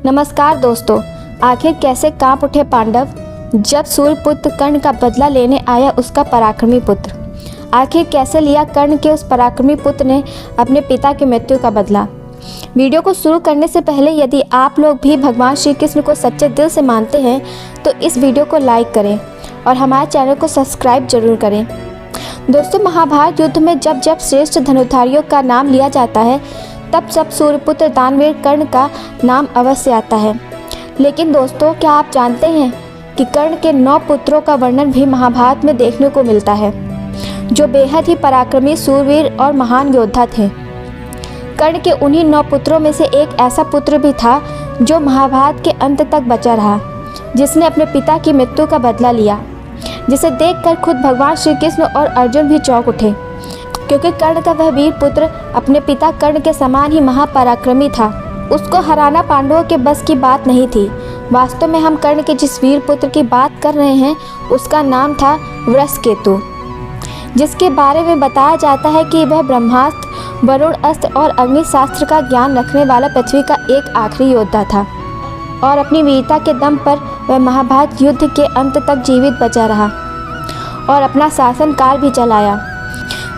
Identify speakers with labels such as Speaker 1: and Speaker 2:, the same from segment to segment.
Speaker 1: नमस्कार दोस्तों, आखिर कैसे कांप उठे पांडव जब सूर्यपुत्र कर्ण का बदला लेने आया उसका पराक्रमी पुत्र। आखिर कैसे लिया कर्ण के उस पराक्रमी पुत्र ने अपने पिता की मृत्यु का बदला। वीडियो को शुरू करने से पहले यदि आप लोग भी भगवान श्री कृष्ण को सच्चे दिल से मानते हैं तो इस वीडियो को लाइक करें और हमारे चैनल को सब्सक्राइब जरूर करें। दोस्तों, महाभारत युद्ध में जब जब श्रेष्ठ धनुर्धारियों का नाम लिया जाता है तब सब सूर्यपुत्र दानवीर कर्ण का नाम अवश्य आता है। लेकिन दोस्तों, क्या आप जानते हैं कि कर्ण के 9 पुत्रों का वर्णन भी महाभारत में देखने को मिलता है, जो बेहद ही पराक्रमी, सूरवीर और महान योद्धा थे। कर्ण के उन्हीं 9 पुत्रों में से एक ऐसा पुत्र भी था जो महाभारत के अंत तक बचा रहा, जिसने अपने पिता की मृत्यु का बदला लिया, जिसे देखकर खुद भगवान श्री कृष्ण और अर्जुन भी चौंक उठे, क्योंकि कर्ण का वह वीर पुत्र अपने पिता कर्ण के समान ही महापराक्रमी था। उसको हराना पांडवों के बस की बात नहीं थी। वास्तव में हम कर्ण के जिस वीर पुत्र की बात कर रहे हैं उसका नाम था वृषकेतु, जिसके बारे में बताया जाता है कि वह ब्रह्मास्त्र, वरुण अस्त्र और अग्निशास्त्र का ज्ञान रखने वाला पृथ्वी का एक आखिरी योद्धा था और अपनी वीरता के दम पर वह महाभारत युद्ध के अंत तक जीवित बचा रहा और अपना शासन काल भी चलाया।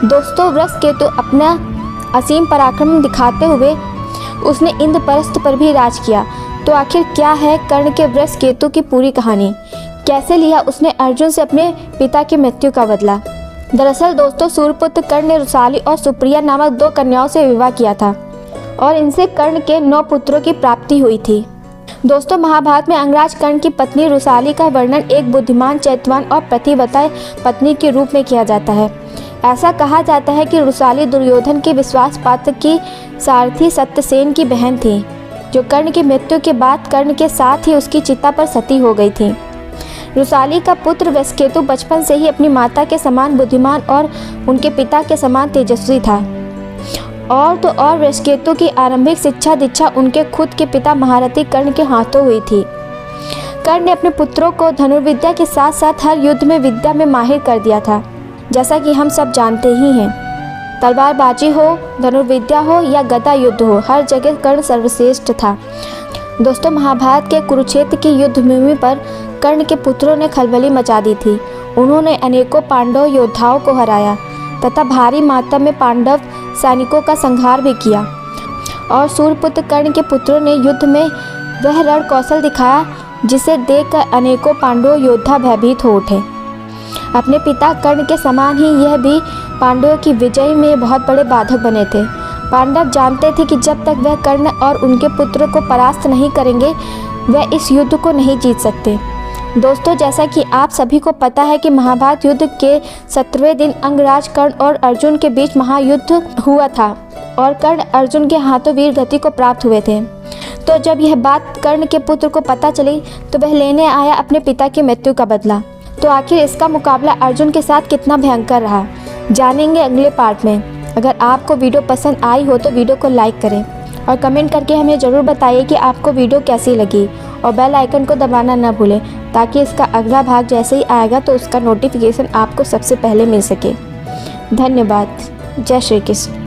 Speaker 1: दोस्तों, वृषकेतु अपना असीम पराक्रम दिखाते हुए उसने इंद्रप्रस्थ पर भी राज किया। तो आखिर क्या है कर्ण के वृषकेतु की पूरी कहानी? कैसे लिया उसने अर्जुन से अपने पिता की मृत्यु का बदला? दरअसल दोस्तों, सूर्यपुत्र कर्ण ने रुसाली और सुप्रिया नामक 2 कन्याओं से विवाह किया था और इनसे कर्ण के 9 पुत्रों की प्राप्ति हुई थी। दोस्तों, महाभारत में अंगराज कर्ण की पत्नी रुसाली का वर्णन एक बुद्धिमान, चैतवान और प्रतिव्रता पत्नी के रूप में किया जाता है। ऐसा कहा जाता है कि रुसाली दुर्योधन के विश्वास पात्र की सारथी सत्यसेन की बहन थी, जो कर्ण की मृत्यु के बाद कर्ण के साथ ही उसकी चिता पर सती हो गई थी। रुसाली का पुत्र वृषकेतु बचपन से ही अपनी माता के समान बुद्धिमान और उनके पिता के समान तेजस्वी था। और तो और वृषकेतु की आरंभिक शिक्षा दीक्षा उनके खुद के पिता महारथी कर्ण के हाथों हुई थी। कर्ण ने अपने पुत्रों को धनुर्विद्या के साथ साथ हर युद्ध में विद्या में माहिर कर दिया था। जैसा कि हम सब जानते ही हैं, तलवारबाजी हो, धनुर्विद्या हो या गदा युद्ध हो, हर जगह कर्ण सर्वश्रेष्ठ था। दोस्तों, महाभारत के कुरुक्षेत्र की युद्ध भूमि पर कर्ण के पुत्रों ने खलबली मचा दी थी। उन्होंने अनेकों पांडव योद्धाओं को हराया तथा भारी मात्रा में पांडव सैनिकों का संहार भी किया। और सूर्यपुत्र कर्ण के पुत्रों ने युद्ध में वह रण कौशल दिखाया जिसे देखकर अनेकों पांडव योद्धा भयभीत हो उठे। अपने पिता कर्ण के समान ही यह भी पांडवों की विजय में बहुत बड़े बाधक बने थे। पांडव जानते थे कि जब तक वह कर्ण और उनके पुत्रों को परास्त नहीं करेंगे वह इस युद्ध को नहीं जीत सकते। दोस्तों, जैसा कि आप सभी को पता है कि महाभारत युद्ध के 17वें दिन अंगराज कर्ण और अर्जुन के बीच महायुद्ध हुआ था और कर्ण अर्जुन के हाथों वीर गति को प्राप्त हुए थे। तो जब यह बात कर्ण के पुत्र को पता चली तो वह लेने आया अपने पिता की मृत्यु का बदला। तो आखिर इसका मुकाबला अर्जुन के साथ कितना भयंकर रहा, जानेंगे अगले पार्ट में। अगर आपको वीडियो पसंद आई हो तो वीडियो को लाइक करें और कमेंट करके हमें ज़रूर बताइए कि आपको वीडियो कैसी लगी और बेल आइकन को दबाना न भूलें ताकि इसका अगला भाग जैसे ही आएगा तो उसका नोटिफिकेशन आपको सबसे पहले मिल सके। धन्यवाद। जय श्री कृष्ण।